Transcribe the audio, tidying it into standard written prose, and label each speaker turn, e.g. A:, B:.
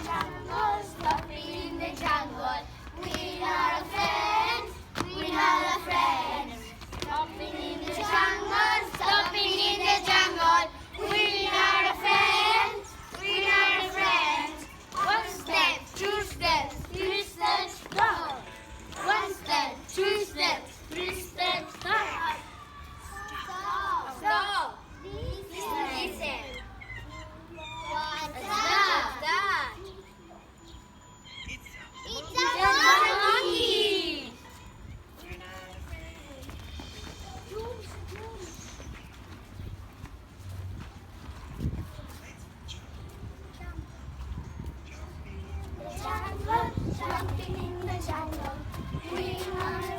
A: jungle, stopping in the jungle. We're not a friends, we're not a friends. Stopping in the jungle, stopping in the jungle. We're not a friends, we're not a friends. One step, two steps, three steps, go. One step, two steps, three steps, stop. Stop. Listen. What's that? It's a monkey. The jungle, jumping in the jungle. We are